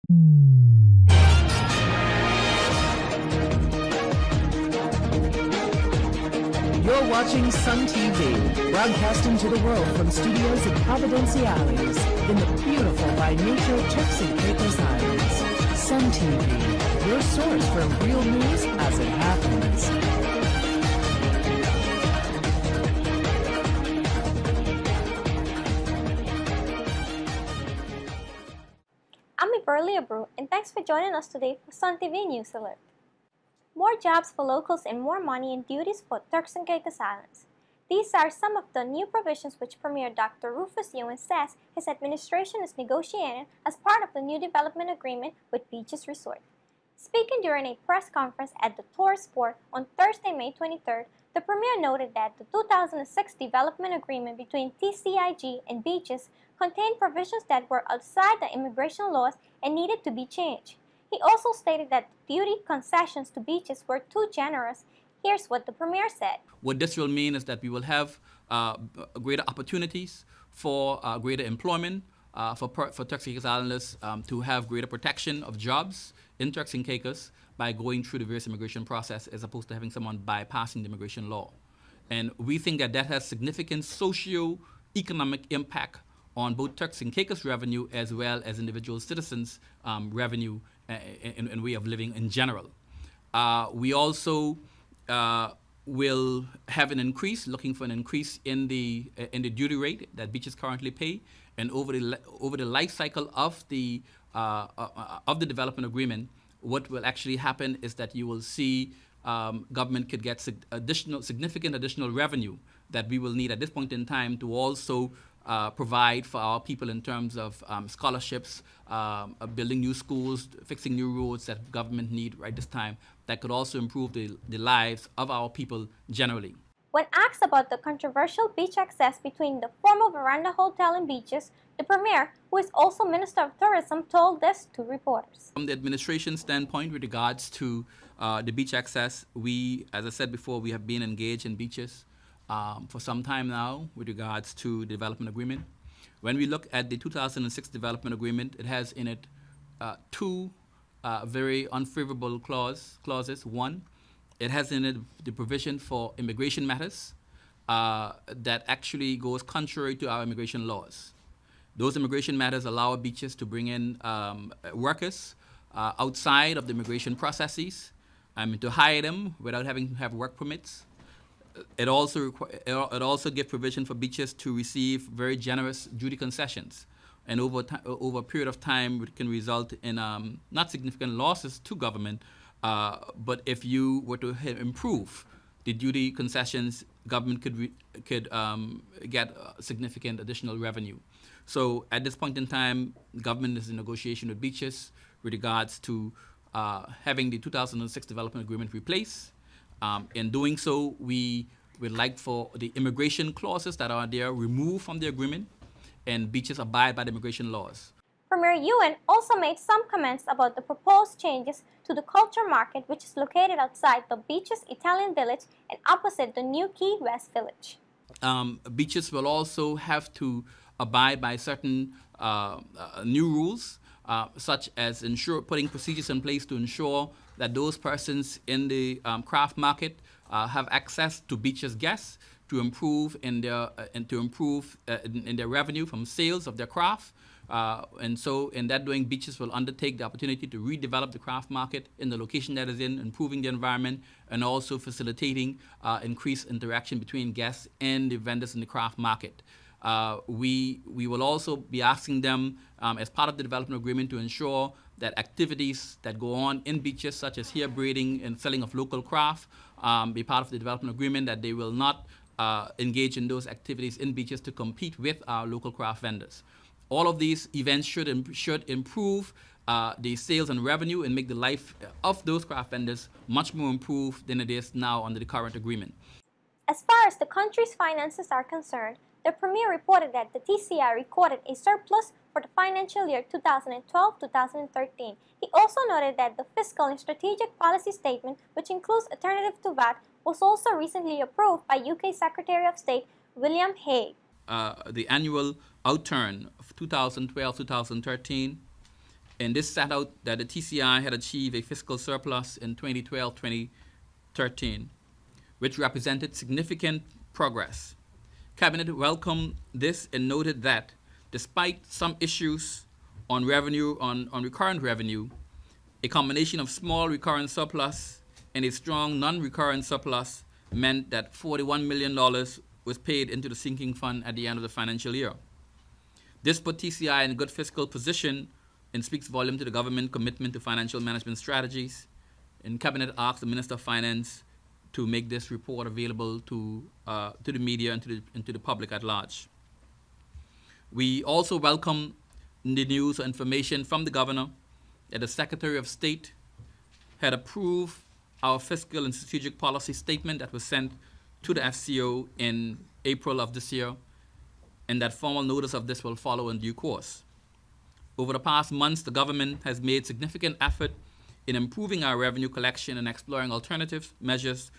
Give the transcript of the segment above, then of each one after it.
You're watching Sun TV, broadcasting to the world from studios in Providenciales in the beautiful by nature Turks and Caicos Islands. Sun TV, your source for real news as it happens. I'm Iberly Abreu, and thanks for joining us today for Sun TV News Alert. More jobs for locals and more money and duties for Turks and Caicos Islands. These are some of the new provisions which Premier Dr. Rufus Ewan says his administration is negotiating as part of the new development agreement with Beaches Resort. Speaking during a press conference at the Tourist Port on Thursday, May 23rd, the Premier noted that the 2006 development agreement between TCIG and Beaches contained provisions that were outside the immigration laws and needed to be changed. He also stated that the duty concessions to Beaches were too generous. Here's what the Premier said. What this will mean is that we will have greater opportunities for greater employment for Turks and Caicos Islanders to have greater protection of jobs in Turks and Caicos by going through the various immigration process as opposed to having someone bypassing the immigration law. And we think that that has significant socio-economic impact on both Turks and Caicos revenue as well as individual citizens' revenue and way of living in general. We also will have an increase, looking for an increase in the duty rate that Beaches currently pay, and over the life cycle of the development agreement, what will actually happen is that you will see government could get significant additional revenue that we will need at this point in time to also provide for our people in terms of scholarships, building new schools, fixing new roads that government need right this time, that could also improve the lives of our people generally. When asked about the controversial beach access between the former Veranda Hotel and Beaches, the Premier, who is also Minister of Tourism, told this to reporters. From the administration standpoint with regards to the beach access, we, as I said before, we have been engaged in Beaches for some time now with regards to the development agreement. When we look at the 2006 development agreement, it has in it two very unfavorable clauses. One, it has in it the provision for immigration matters that actually goes contrary to our immigration laws. Those immigration matters allow Beaches to bring in workers outside of the immigration processes, to hire them without having to have work permits. It also gives provision for Beaches to receive very generous duty concessions, and over a period of time, it can result in not significant losses to government, but if you were to improve the duty concessions, government could get significant additional revenue. So at this point in time, government is in negotiation with Beaches with regards to having the 2006 development agreement replaced. In doing so, we would like for the immigration clauses that are there removed from the agreement, and Beaches abide by the immigration laws. Premier Ewan also made some comments about the proposed changes to the culture market, which is located outside the Beaches Italian Village and opposite the new Key West Village. Beaches will also have to abide by certain new rules, such as putting procedures in place to ensure that those persons in the craft market have access to Beaches guests to improve in their revenue from sales of their craft. And so in that doing, Beaches will undertake the opportunity to redevelop the craft market in the location that is in, improving the environment, and also facilitating increased interaction between guests and the vendors in the craft market. We will also be asking them, as part of the development agreement, to ensure that activities that go on in Beaches, such as hair braiding and selling of local craft, be part of the development agreement, that they will not engage in those activities in Beaches to compete with our local craft vendors. All of these events should improve the sales and revenue and make the life of those craft vendors much more improved than it is now under the current agreement. As far as the country's finances are concerned, the Premier reported that the TCI recorded a surplus for the financial year 2012-2013. He also noted that the Fiscal and Strategic Policy Statement, which includes alternative to VAT, was also recently approved by UK Secretary of State William Hague. The annual outturn of 2012-2013 And this set out that the TCI had achieved a fiscal surplus in 2012-2013, which represented significant progress. Cabinet welcomed this and noted that despite some issues on revenue, on recurrent revenue, a combination of small recurrent surplus and a strong non-recurrent surplus meant that $41 million was paid into the sinking fund at the end of the financial year. This put TCI in a good fiscal position and speaks volume to the government commitment to financial management strategies. And Cabinet asked the Minister of Finance to make this report available to the media and to the public at large. We also welcome the news or information from the Governor that the Secretary of State had approved our fiscal and strategic policy statement that was sent to the FCO in April of this year, and that formal notice of this will follow in due course. Over the past months, the government has made significant effort in improving our revenue collection and exploring alternative measures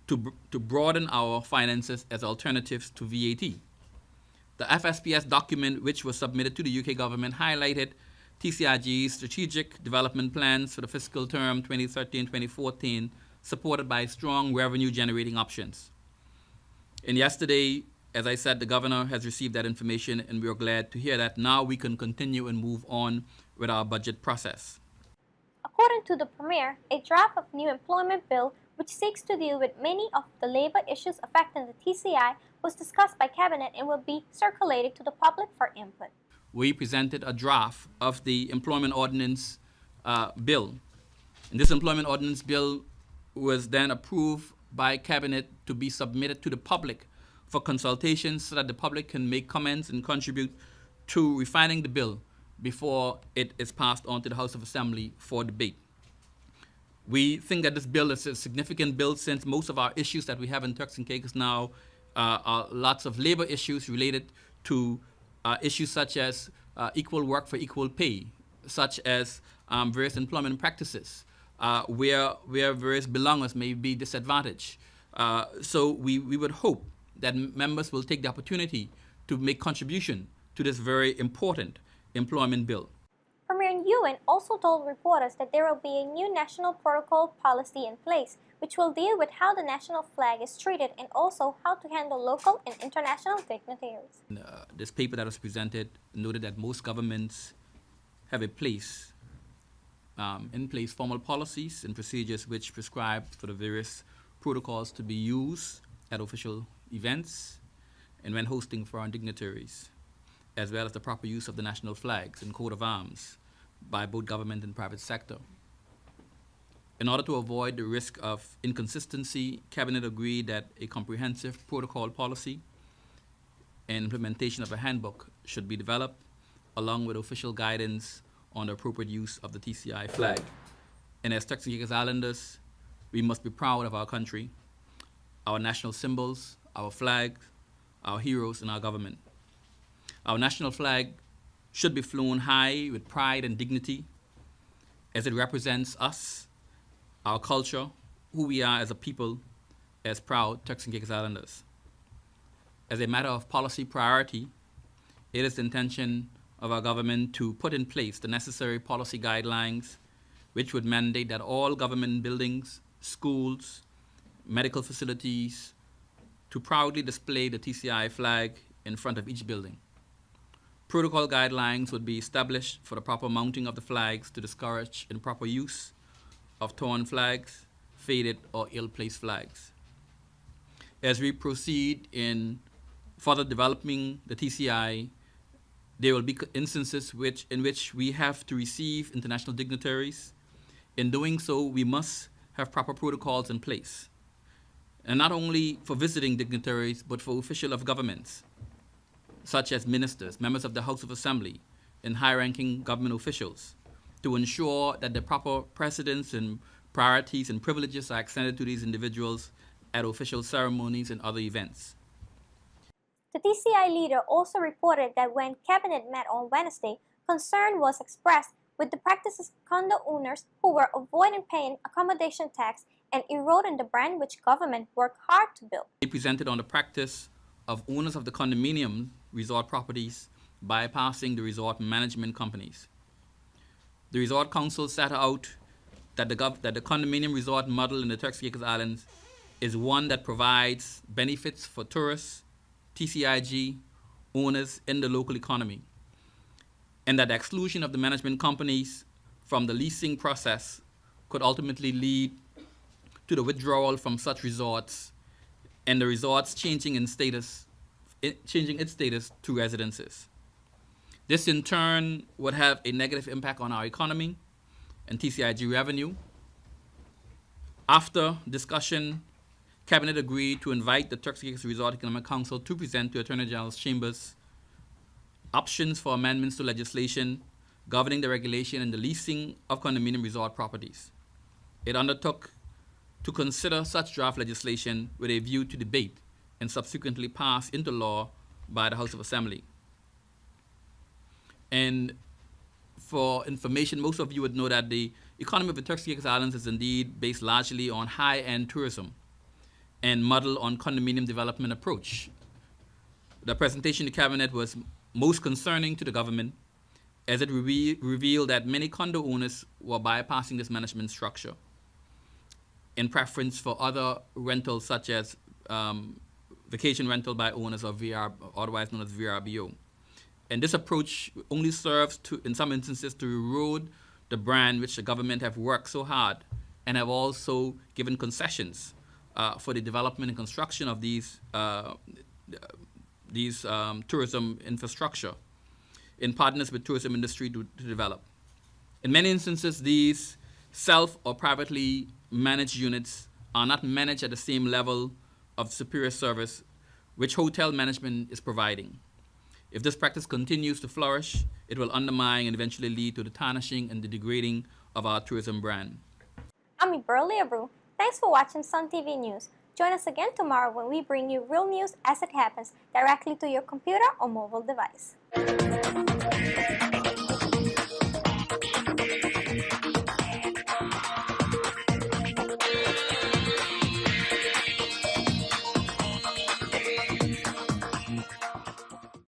to broaden our finances as alternatives to VAT. The FSPS document, which was submitted to the UK government, highlighted TCIG's strategic development plans for the fiscal term 2013-2014, supported by strong revenue-generating options. And yesterday, as I said, the governor has received that information, and we are glad to hear that now we can continue and move on with our budget process. According to the Premier, a draft of new employment bill which seeks to deal with many of the labor issues affecting the TCI was discussed by Cabinet and will be circulated to the public for input. We presented a draft of the employment ordinance bill. And this employment ordinance bill was then approved by Cabinet to be submitted to the public for consultation so that the public can make comments and contribute to refining the bill before it is passed on to the House of Assembly for debate. We think that this bill is a significant bill since most of our issues that we have in Turks and Caicos now are lots of labor issues related to issues such as equal work for equal pay, such as various employment practices, where various belongers may be disadvantaged. So we would hope that members will take the opportunity to make contribution to this very important employment bill. Premier Nguyen also told reporters that there will be a new national protocol policy in place, which will deal with how the national flag is treated and also how to handle local and international dignitaries. This paper that was presented noted that most governments have in place formal policies and procedures which prescribe for the various protocols to be used at official events and when hosting foreign dignitaries, as well as the proper use of the national flags and coat of arms by both government and private sector. In order to avoid the risk of inconsistency, Cabinet agreed that a comprehensive protocol policy and implementation of a handbook should be developed, along with official guidance on the appropriate use of the TCI flag. And as Turks and Caicos Islanders, we must be proud of our country, our national symbols, our flag, our heroes, and our government. Our national flag should be flown high with pride and dignity as it represents us, our culture, who we are as a people, as proud Turks and Caicos Islanders. As a matter of policy priority, it is the intention of our government to put in place the necessary policy guidelines which would mandate that all government buildings, schools, medical facilities, to proudly display the TCI flag in front of each building. Protocol guidelines would be established for the proper mounting of the flags to discourage improper use of torn flags, faded or ill-placed flags. As we proceed in further developing the TCI, there will be instances in which we have to receive international dignitaries. In doing so, we must have proper protocols in place. And not only for visiting dignitaries, but for officials of governments, such as ministers, members of the House of Assembly, and high-ranking government officials, to ensure that the proper precedents and priorities and privileges are extended to these individuals at official ceremonies and other events. The TCI leader also reported that when Cabinet met on Wednesday, concern was expressed with the practices of condo owners who were avoiding paying accommodation tax and eroding the brand which government worked hard to build. They presented on the practice of owners of the condominium resort properties bypassing the resort management companies. the Resort Council set out that the condominium resort model in the Turks and Caicos Islands is one that provides benefits for tourists, TCIG, owners in the local economy, and that the exclusion of the management companies from the leasing process could ultimately lead to the withdrawal from such resorts and the resorts changing its status to residences. This in turn would have a negative impact on our economy and TCIG revenue. After discussion, Cabinet agreed to invite the Turks and Caicos Resort Economic Council to present to Attorney General's chambers options for amendments to legislation governing the regulation and the leasing of condominium resort properties. It undertook to consider such draft legislation with a view to debate and subsequently pass into law by the House of Assembly. And for information, most of you would know that the economy of the Turks and Caicos Islands is indeed based largely on high-end tourism and model on condominium development approach. The presentation to Cabinet was most concerning to the government as it revealed that many condo owners were bypassing this management structure in preference for other rentals such as vacation rental by owners of VR, otherwise known as VRBO. And this approach only serves to, in some instances, to erode the brand which the government have worked so hard and have also given concessions for the development and construction of these tourism infrastructure in partners with tourism industry to develop. In many instances, these self or privately managed units are not managed at the same level of superior service which hotel management is providing. If this practice continues to flourish, it will undermine and eventually lead to the tarnishing and the degrading of our tourism brand. I'm Burley Abreu. Thanks for watching Sun TV News. Join us again tomorrow when we bring you real news as it happens directly to your computer or mobile device.